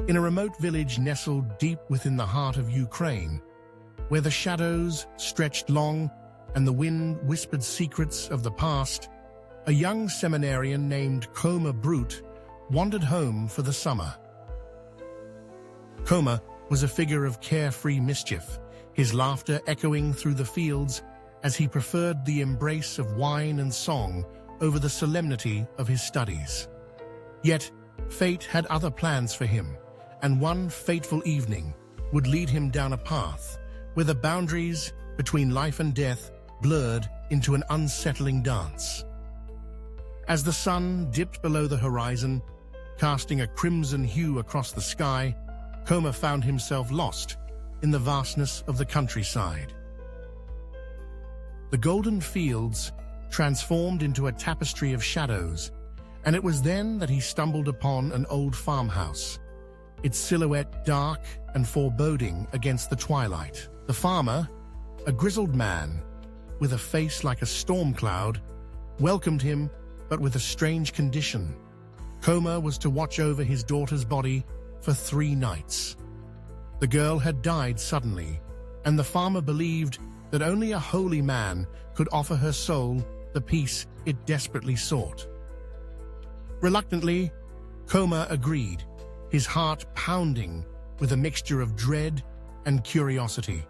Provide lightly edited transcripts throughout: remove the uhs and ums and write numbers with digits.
In a remote village nestled deep within the heart of Ukraine, where the shadows stretched long and the wind whispered secrets of the past, a young seminarian named Khoma Brut wandered home for the summer. Khoma was a figure of carefree mischief, his laughter echoing through the fields as he preferred the embrace of wine and song over the solemnity of his studies. Yet, fate had other plans for him, and one fateful evening would lead him down a path where the boundaries between life and death blurred into an unsettling dance. As the sun dipped below the horizon, casting a crimson hue across the sky, Khoma found himself lost in the vastness of the countryside. The golden fields transformed into a tapestry of shadows, and it was then that he stumbled upon an old farmhouse, its silhouette dark and foreboding against the twilight. The farmer, a grizzled man with a face like a storm cloud, welcomed him, but with a strange condition. Khoma was to watch over his daughter's body for 3 nights. The girl had died suddenly, and the farmer believed that only a holy man could offer her soul the peace it desperately sought. Reluctantly, Khoma agreed, his heart pounding with a mixture of dread and curiosity.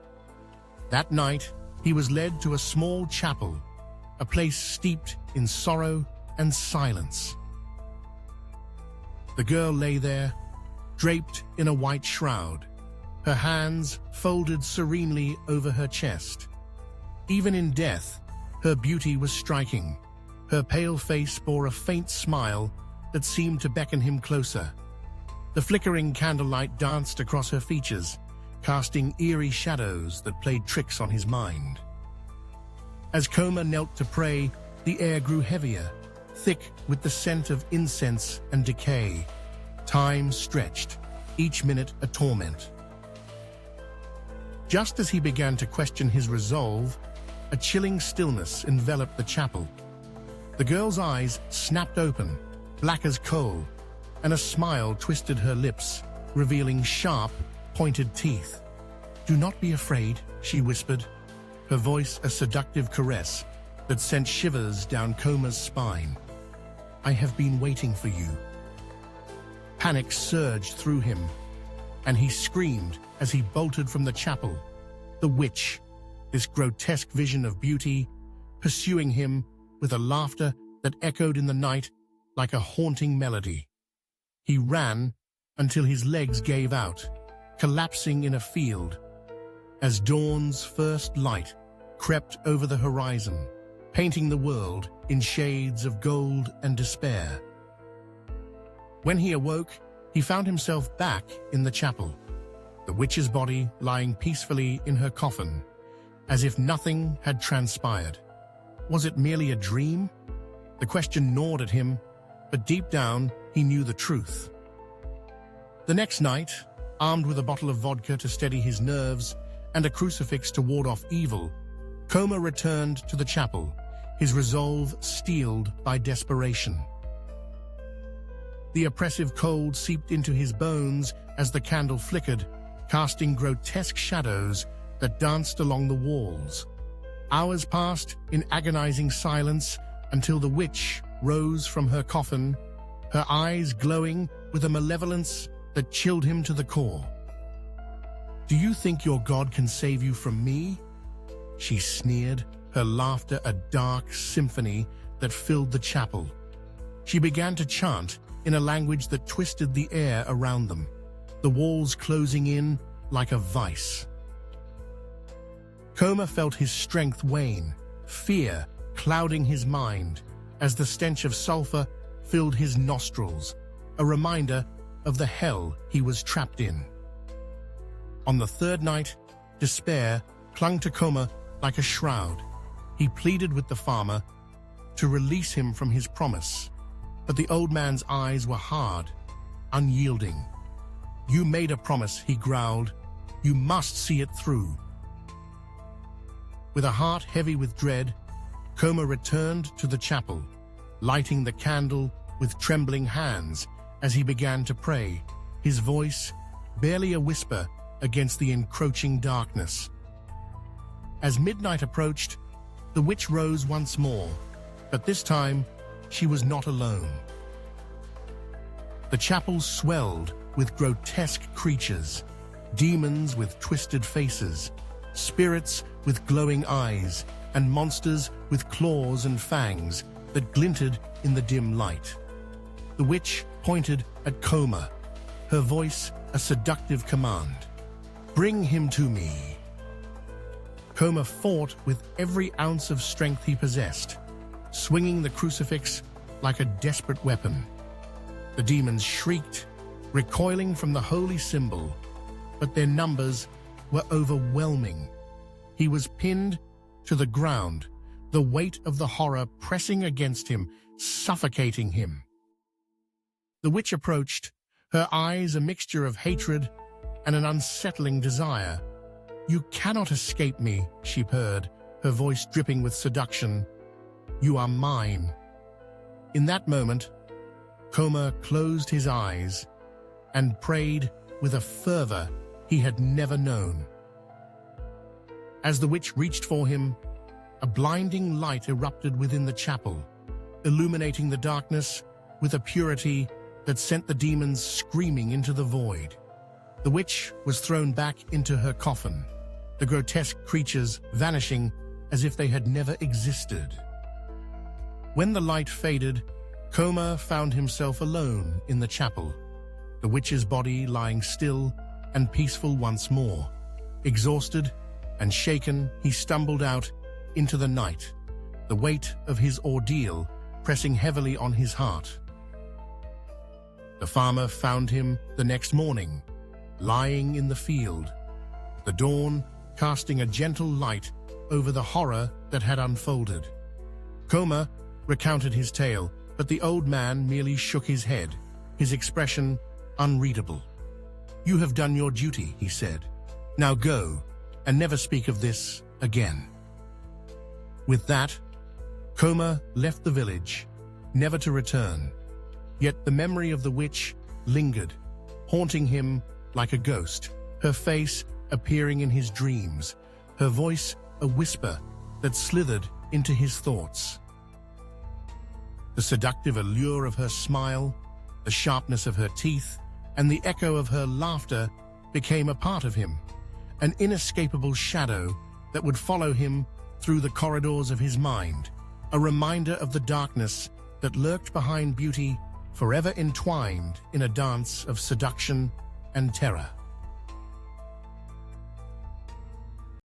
That night, he was led to a small chapel, a place steeped in sorrow and silence. The girl lay there, draped in a white shroud, her hands folded serenely over her chest. Even in death, her beauty was striking. Her pale face bore a faint smile that seemed to beckon him closer. The flickering candlelight danced across her features, casting eerie shadows that played tricks on his mind. As Khoma knelt to pray, the air grew heavier, thick with the scent of incense and decay. Time stretched, each minute a torment. Just as he began to question his resolve, a chilling stillness enveloped the chapel. The girl's eyes snapped open, black as coal, and a smile twisted her lips, revealing sharp, pointed teeth. "Do not be afraid," she whispered, her voice a seductive caress that sent shivers down Khoma's spine. "I have been waiting for you." Panic surged through him, and he screamed as he bolted from the chapel. The witch, this grotesque vision of beauty, pursuing him with a laughter that echoed in the night like a haunting melody. He ran until his legs gave out, collapsing in a field, as dawn's first light crept over the horizon, painting the world in shades of gold and despair. When he awoke, he found himself back in the chapel, the witch's body lying peacefully in her coffin, as if nothing had transpired. Was it merely a dream? The question gnawed at him, but deep down he knew the truth. The next night, armed with a bottle of vodka to steady his nerves and a crucifix to ward off evil, Khoma returned to the chapel, his resolve steeled by desperation. The oppressive cold seeped into his bones as the candle flickered, casting grotesque shadows that danced along the walls. Hours passed in agonizing silence until the witch rose from her coffin, her eyes glowing with a malevolence that chilled him to the core. "Do you think your God can save you from me?" she sneered, her laughter a dark symphony that filled the chapel. She began to chant in a language that twisted the air around them, the walls closing in like a vice. Khoma felt his strength wane, fear clouding his mind as the stench of sulfur filled his nostrils, a reminder of the hell he was trapped in. On the third night, despair clung to Khoma like a shroud. He pleaded with the farmer to release him from his promise, but the old man's eyes were hard, unyielding. "You made a promise," he growled. "You must see it through." With a heart heavy with dread, Khoma returned to the chapel, lighting the candle with trembling hands as he began to pray, his voice barely a whisper against the encroaching darkness. As midnight approached, the witch rose once more, but this time she was not alone. The chapel swelled with grotesque creatures, demons with twisted faces, spirits with glowing eyes, and monsters with claws and fangs that glinted in the dim light. The witch pointed at Khoma, her voice a seductive command. "Bring him to me." Khoma fought with every ounce of strength he possessed, swinging the crucifix like a desperate weapon. The demons shrieked, recoiling from the holy symbol, but their numbers were overwhelming. He was pinned to the ground, the weight of the horror pressing against him, suffocating him. The witch approached, her eyes a mixture of hatred and an unsettling desire. "You cannot escape me," she purred, her voice dripping with seduction. "You are mine." In that moment, Khoma closed his eyes and prayed with a fervor he had never known. As the witch reached for him, a blinding light erupted within the chapel, illuminating the darkness with a purity that sent the demons screaming into the void. The witch was thrown back into her coffin, the grotesque creatures vanishing as if they had never existed. When the light faded, Khoma found himself alone in the chapel, the witch's body lying still and peaceful once more. Exhausted and shaken, he stumbled out into the night, the weight of his ordeal pressing heavily on his heart. The farmer found him the next morning, lying in the field, the dawn casting a gentle light over the horror that had unfolded. Khoma recounted his tale, but the old man merely shook his head, his expression unreadable. "You have done your duty," he said. "Now go, and never speak of this again." With that, Khoma left the village, never to return. Yet the memory of the witch lingered, haunting him like a ghost, her face appearing in his dreams, her voice a whisper that slithered into his thoughts. The seductive allure of her smile, the sharpness of her teeth, and the echo of her laughter became a part of him, an inescapable shadow that would follow him through the corridors of his mind, a reminder of the darkness that lurked behind beauty, forever entwined in a dance of seduction and terror.